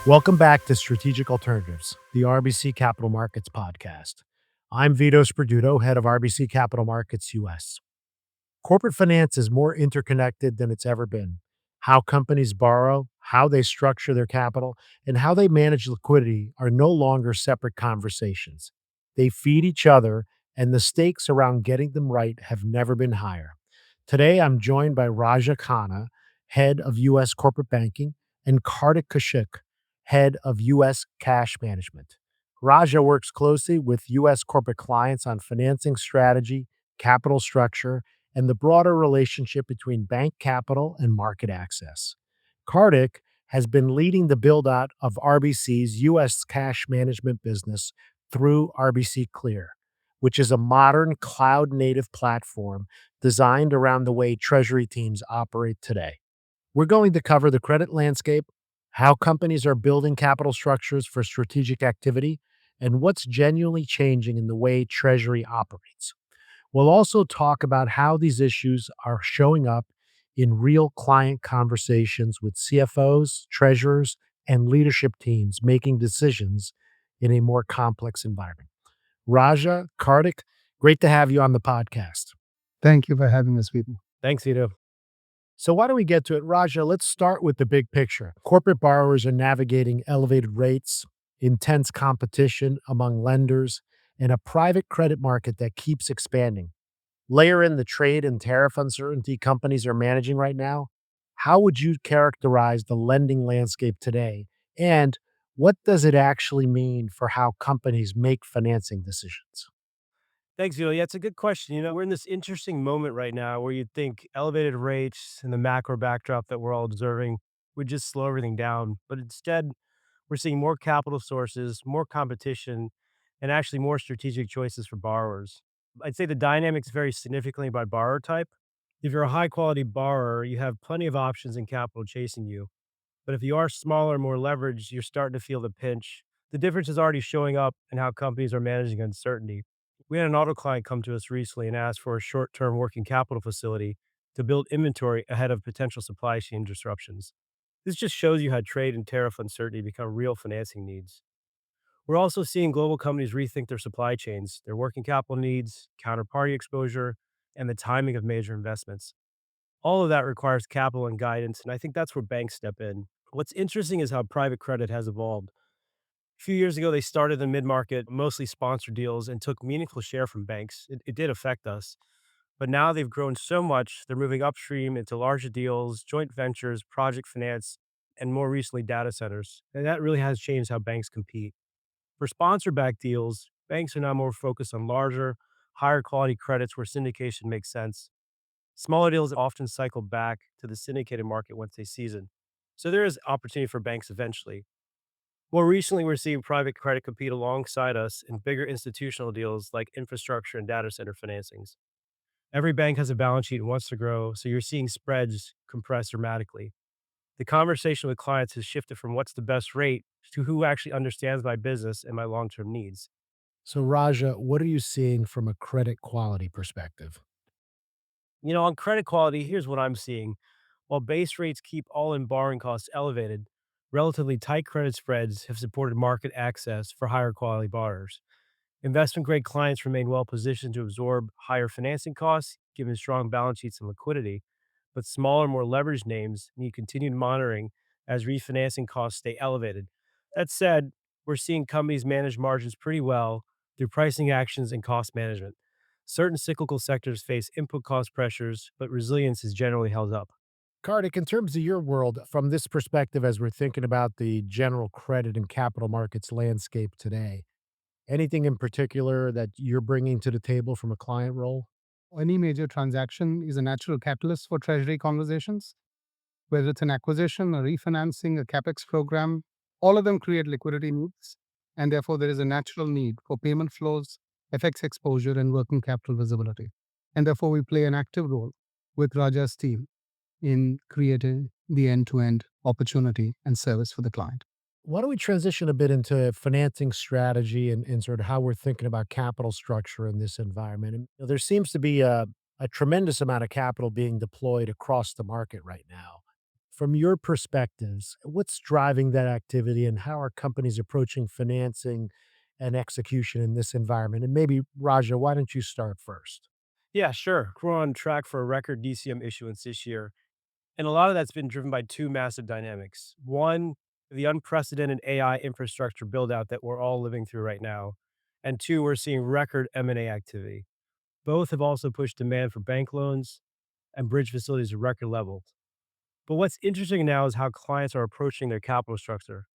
Welcome back to Strategic Alternatives, the RBC Capital Markets podcast. I'm Vito Sperduto, head of RBC Capital Markets U.S. Corporate finance is more interconnected than it's ever been. How companies borrow, how they structure their capital, and how they manage liquidity are no longer separate conversations. They feed each other, and the stakes around getting them right have never been higher. Today, I'm joined by Raja Khanna, head of U.S. corporate banking, and Kartik Kaushik, head of U.S. cash management. Raja works closely with U.S. corporate clients on financing strategy, capital structure, and the broader relationship between bank capital and market access. Kartik has been leading the build out of RBC's U.S. cash management business through RBC Clear, which is a modern cloud native platform designed around the way Treasury teams operate today. We're going to cover the credit landscape, how companies are building capital structures for strategic activity, and what's genuinely changing in the way Treasury operates. We'll also talk about how these issues are showing up in real client conversations with CFOs, treasurers, and leadership teams making decisions in a more complex environment. Raja, Kartik, great to have you on the podcast. Thank you for having us, Vito. Thanks, Vito. So, why don't we get to it? Raja, let's start with the big picture. Corporate borrowers are navigating elevated rates, intense competition among lenders, and a private credit market that keeps expanding. Layer in the trade and tariff uncertainty companies are managing right now. How would you characterize the lending landscape today? And what does it actually mean for how companies make financing decisions? Thanks, Vito. Yeah, it's a good question. We're in this interesting moment right now where you'd think elevated rates and the macro backdrop that we're all observing would just slow everything down. But instead, we're seeing more capital sources, more competition, and actually more strategic choices for borrowers. I'd say the dynamics vary significantly by borrower type. If you're a high quality borrower, you have plenty of options and capital chasing you. But if you are smaller, more leveraged, you're starting to feel the pinch. The difference is already showing up in how companies are managing uncertainty. We had an auto client come to us recently and ask for a short term working capital facility to build inventory ahead of potential supply chain disruptions. This just shows you how trade and tariff uncertainty become real financing needs. We're also seeing global companies rethink their supply chains, their working capital needs, counterparty exposure, and the timing of major investments. All of that requires capital and guidance, and I think that's where banks step in. What's interesting is how private credit has evolved. A few years ago, they started in mid market, mostly sponsored deals, and took meaningful share from banks. It did affect us. But now they've grown so much, they're moving upstream into larger deals, joint ventures, project finance, and more recently, data centers. And that really has changed how banks compete. For sponsor backed deals, banks are now more focused on larger, higher quality credits where syndication makes sense. Smaller deals often cycle back to the syndicated market once they season. So there is opportunity for banks eventually. More recently, we're seeing private credit compete alongside us in bigger institutional deals like infrastructure and data center financings. Every bank has a balance sheet and wants to grow, so you're seeing spreads compress dramatically. The conversation with clients has shifted from what's the best rate to who actually understands my business and my long term needs. So, Raja, what are you seeing from a credit quality perspective? On credit quality, here's what I'm seeing. While base rates keep all in borrowing costs elevated, relatively tight credit spreads have supported market access for higher quality borrowers. Investment grade clients remain well positioned to absorb higher financing costs, given strong balance sheets and liquidity, but smaller, more leveraged names need continued monitoring as refinancing costs stay elevated. That said, we're seeing companies manage margins pretty well through pricing actions and cost management. Certain cyclical sectors face input cost pressures, but resilience is generally held up. Kartik, in terms of your world, from this perspective, as we're thinking about the general credit and capital markets landscape today, anything in particular that you're bringing to the table from a client role? Any major transaction is a natural catalyst for treasury conversations, whether it's an acquisition, a refinancing, a capex program. All of them create liquidity needs, and therefore there is a natural need for payment flows, FX exposure, and working capital visibility. And therefore, we play an active role with Raja's team in creating the end to end opportunity and service for the client. Why don't we transition a bit into financing strategy and sort of how we're thinking about capital structure in this environment? And there seems to be a tremendous amount of capital being deployed across the market right now. From your perspectives, what's driving that activity and how are companies approaching financing and execution in this environment? And maybe, Raja, why don't you start first? Yeah, sure. We're on track for a record DCM issuance this year. And a lot of that's been driven by two massive dynamics. One, the unprecedented AI infrastructure build out that we're all living through right now. And two, we're seeing record M&A activity. Both have also pushed demand for bank loans and bridge facilities to record levels. But what's interesting now is how clients are approaching their capital structure.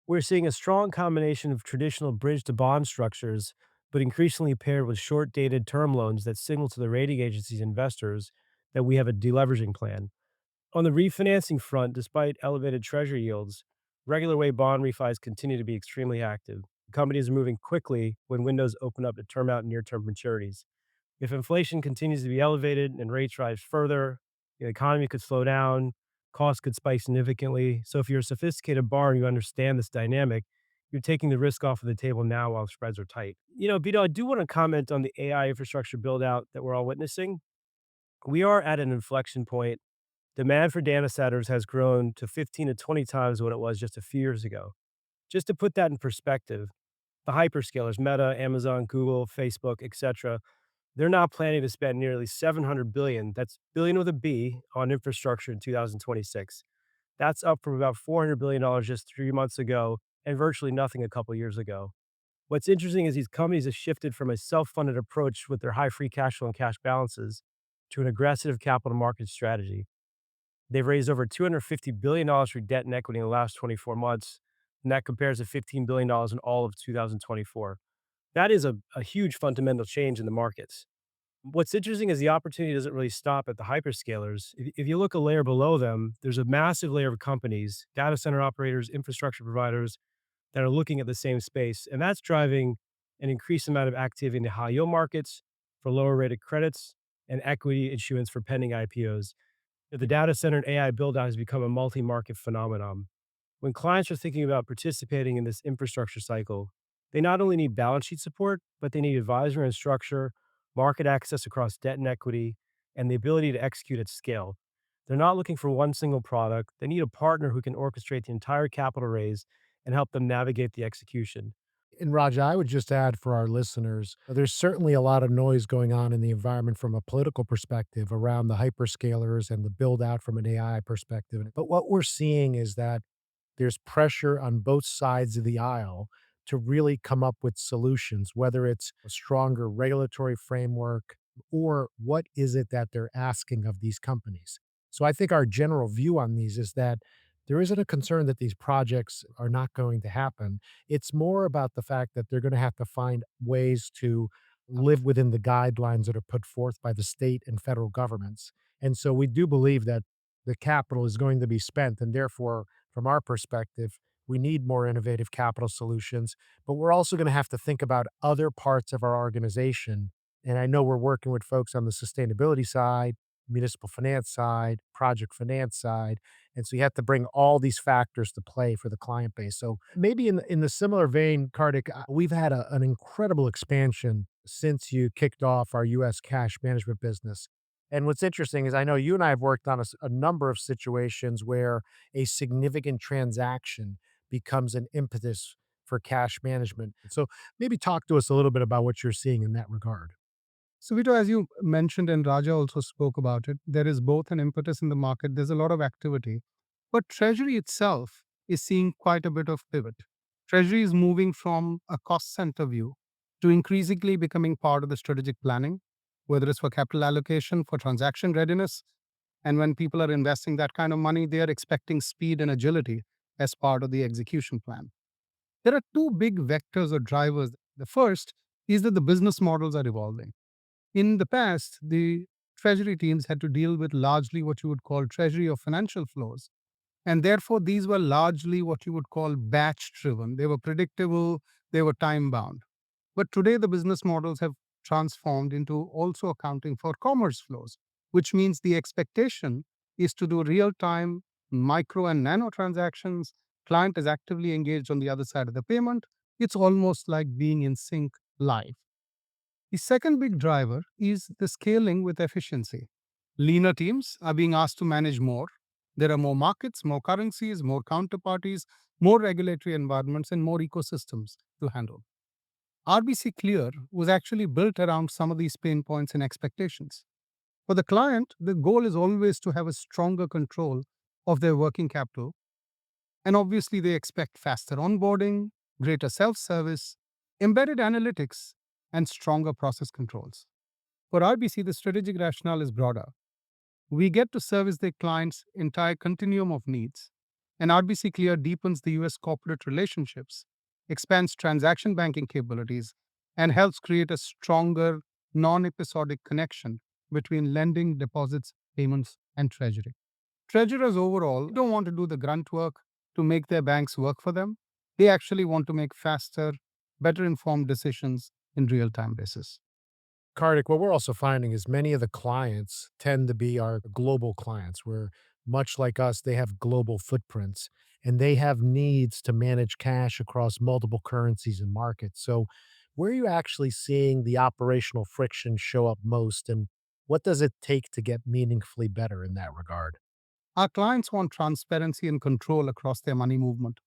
We're seeing a strong combination of traditional bridge to bond structures, but increasingly paired with short dated term loans that signal to the rating agencies investors that we have a deleveraging plan. On the refinancing front, despite elevated treasury yields, regular way bond refis continue to be extremely active. Companies are moving quickly when windows open up to term out near term maturities. If inflation continues to be elevated and rates rise further, the economy could slow down, costs could spike significantly. So if you're a sophisticated borrower and you understand this dynamic, you're taking the risk off of the table now while spreads are tight. Vito, I do want to comment on the AI infrastructure build out that we're all witnessing. We are at an inflection point. Demand for data centers has grown to 15 to 20 times what it was just a few years ago. Just to put that in perspective, the hyperscalers, Meta, Amazon, Google, Facebook, etc., they're now planning to spend nearly 700 billion, that's billion with a B, on infrastructure in 2026. That's up from about $400 billion just 3 months ago and virtually nothing a couple years ago. What's interesting is these companies have shifted from a self-funded approach with their high free cash flow and cash balances to an aggressive capital market strategy. They've raised over $250 billion for debt and equity in the last 24 months, and that compares to $15 billion in all of 2024. That is a huge fundamental change in the markets. What's interesting is the opportunity doesn't really stop at the hyperscalers. If you look a layer below them, there's a massive layer of companies, data center operators, infrastructure providers that are looking at the same space. And that's driving an increased amount of activity in the high yield markets for lower rated credits and equity issuance for pending IPOs. The data center and AI build out has become a multi market phenomenon. When clients are thinking about participating in this infrastructure cycle, they not only need balance sheet support, but they need advisory and structure, market access across debt and equity, and the ability to execute at scale. They're not looking for one single product. They need a partner who can orchestrate the entire capital raise and help them navigate the execution. And Raja, I would just add for our listeners, there's certainly a lot of noise going on in the environment from a political perspective around the hyperscalers and the build out from an AI perspective. But what we're seeing is that there's pressure on both sides of the aisle to really come up with solutions, whether it's a stronger regulatory framework or what is it that they're asking of these companies. So I think our general view on these is that there isn't a concern that these projects are not going to happen. It's more about the fact that they're going to have to find ways to live within the guidelines that are put forth by the state and federal governments. And so we do believe that the capital is going to be spent, and therefore from our perspective, we need more innovative capital solutions, but we're also going to have to think about other parts of our organization. And I know we're working with folks on the sustainability side, municipal finance side, project finance side. And so you have to bring all these factors to play for the client base. So maybe in the similar vein, Kartik, we've had an incredible expansion since you kicked off our US cash management business. And what's interesting is I know you and I have worked on a number of situations where a significant transaction becomes an impetus for cash management. So maybe talk to us a little bit about what you're seeing in that regard. So, Vito, as you mentioned, and Raja also spoke about it, there is both an impetus in the market. There's a lot of activity. But Treasury itself is seeing quite a bit of pivot. Treasury is moving from a cost center view to increasingly becoming part of the strategic planning, whether it's for capital allocation, for transaction readiness. And when people are investing that kind of money, they are expecting speed and agility as part of the execution plan. There are two big vectors or drivers. The first is that the business models are evolving. In the past, the treasury teams had to deal with largely what you would call treasury or financial flows. And therefore, these were largely what you would call batch driven. They were predictable, they were time bound. But today, the business models have transformed into also accounting for commerce flows, which means the expectation is to do real time micro and nano transactions. Client is actively engaged on the other side of the payment. It's almost like being in sync live. The second big driver is the scaling with efficiency. Leaner teams are being asked to manage more. There are more markets, more currencies, more counterparties, more regulatory environments, and more ecosystems to handle. RBC Clear was actually built around some of these pain points and expectations. For the client, the goal is always to have a stronger control of their working capital. And obviously, they expect faster onboarding, greater self service, embedded analytics, and stronger process controls. For RBC, the strategic rationale is broader. We get to service their clients' entire continuum of needs, and RBC Clear deepens the US corporate relationships, expands transaction banking capabilities, and helps create a stronger, non episodic connection between lending, deposits, payments, and treasury. Treasurers overall don't want to do the grunt work to make their banks work for them. They actually want to make faster, better informed decisions in real time basis. Kartik, what we're also finding is many of the clients tend to be our global clients, where much like us, they have global footprints and they have needs to manage cash across multiple currencies and markets. So, where are you actually seeing the operational friction show up most, and what does it take to get meaningfully better in that regard? Our clients want transparency and control across their money movement,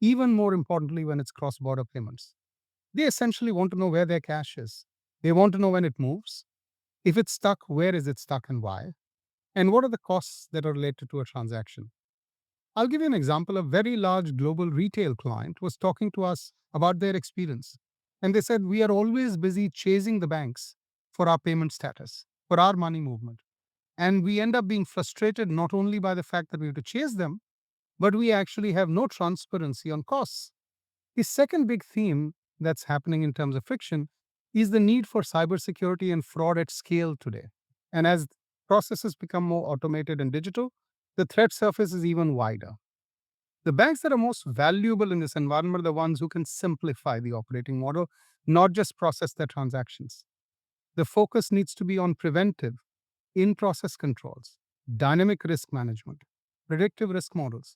even more importantly when it's cross border payments. They essentially want to know where their cash is. They want to know when it moves. If it's stuck, where is it stuck and why? And what are the costs that are related to a transaction? I'll give you an example. A very large global retail client was talking to us about their experience. And they said, we are always busy chasing the banks for our payment status, for our money movement. And we end up being frustrated not only by the fact that we have to chase them, but we actually have no transparency on costs. The second big theme that's happening in terms of friction is the need for cybersecurity and fraud at scale today. And as processes become more automated and digital, the threat surface is even wider. The banks that are most valuable in this environment are the ones who can simplify the operating model, not just process their transactions. The focus needs to be on preventive, in process controls, dynamic risk management, predictive risk models,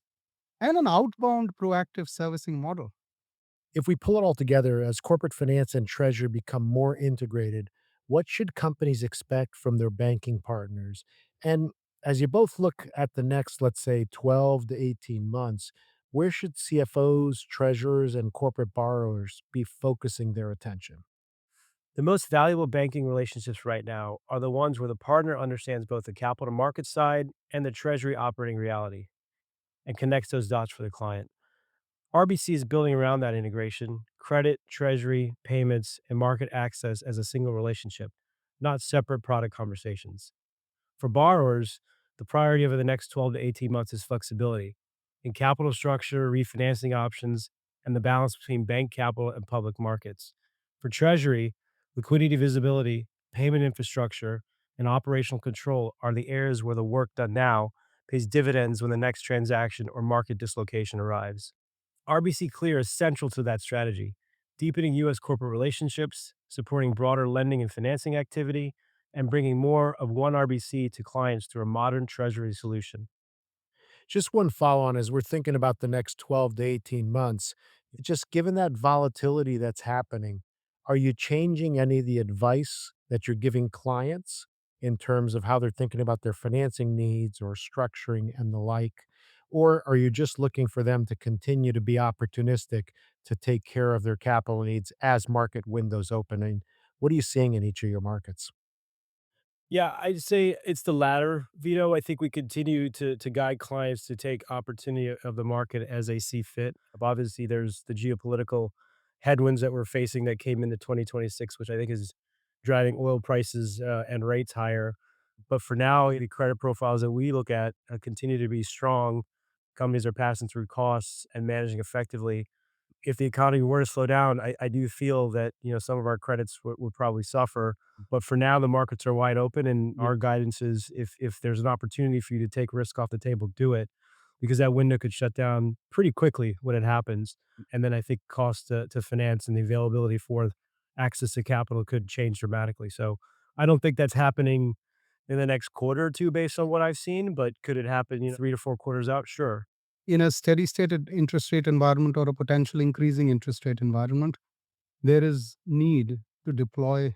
and an outbound proactive servicing model. If we pull it all together, as corporate finance and treasury become more integrated, what should companies expect from their banking partners? And as you both look at the next, let's say, 12 to 18 months, where should CFOs, treasurers, and corporate borrowers be focusing their attention? The most valuable banking relationships right now are the ones where the partner understands both the capital market side and the treasury operating reality and connects those dots for the client. RBC is building around that integration, credit, treasury, payments, and market access as a single relationship, not separate product conversations. For borrowers, the priority over the next 12 to 18 months is flexibility in capital structure, refinancing options, and the balance between bank capital and public markets. For Treasury, liquidity visibility, payment infrastructure, and operational control are the areas where the work done now pays dividends when the next transaction or market dislocation arrives. RBC Clear is central to that strategy, deepening U.S. corporate relationships, supporting broader lending and financing activity, and bringing more of one RBC to clients through a modern treasury solution. Just one follow on as we're thinking about the next 12 to 18 months, just given that volatility that's happening, are you changing any of the advice that you're giving clients in terms of how they're thinking about their financing needs or structuring and the like? Or are you just looking for them to continue to be opportunistic to take care of their capital needs as market windows open? And what are you seeing in each of your markets? Yeah, I'd say it's the latter, Vito. I think we continue to guide clients to take opportunity of the market as they see fit. Obviously, there's the geopolitical headwinds that we're facing that came into 2026, which I think is driving oil prices and rates higher. But for now, the credit profiles that we look at continue to be strong. Companies are passing through costs and managing effectively. If the economy were to slow down, I do feel that, some of our credits would probably suffer. But for now, the markets are wide open, and our guidance is if there's an opportunity for you to take risk off the table, do it, because that window could shut down pretty quickly when it happens. And then I think cost to finance and the availability for access to capital could change dramatically. So I don't think that's happening in the next quarter or two based on what I've seen, but could it happen, 3 to 4 quarters out? Sure. In a steady state interest rate environment or a potential increasing interest rate environment, there is need to deploy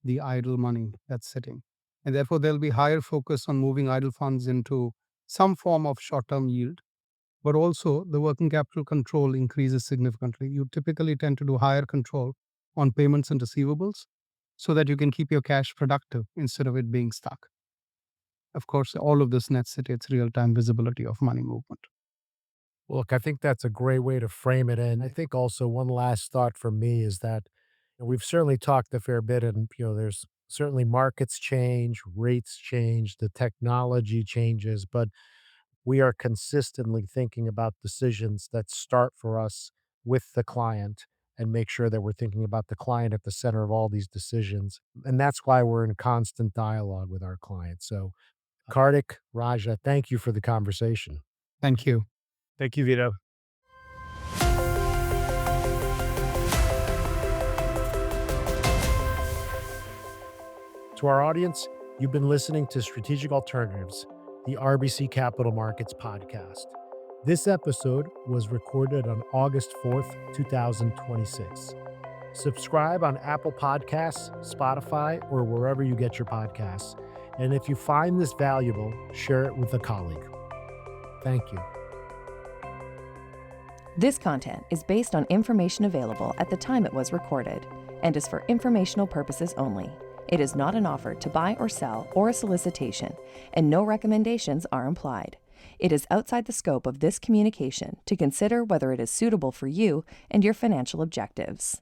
the idle money that's sitting. And therefore, there'll be higher focus on moving idle funds into some form of short-term yield, but also the working capital control increases significantly. You typically tend to do higher control on payments and receivables so that you can keep your cash productive instead of it being stuck. Of course, all of this necessitates real-time visibility of money movement. Look, I think that's a great way to frame it. And I think also one last thought from me is that we've certainly talked a fair bit, and there's certainly markets change, rates change, the technology changes, but we are consistently thinking about decisions that start for us with the client and make sure that we're thinking about the client at the center of all these decisions. And that's why we're in constant dialogue with our clients. So, Kartik, Raja, thank you for the conversation. Thank you. Thank you, Vito. To our audience, you've been listening to Strategic Alternatives, the RBC Capital Markets podcast. This episode was recorded on August 4th, 2026. Subscribe on Apple Podcasts, Spotify, or wherever you get your podcasts. And if you find this valuable, share it with a colleague. Thank you. This content is based on information available at the time it was recorded and is for informational purposes only. It is not an offer to buy or sell or a solicitation, and no recommendations are implied. It is outside the scope of this communication to consider whether it is suitable for you and your financial objectives.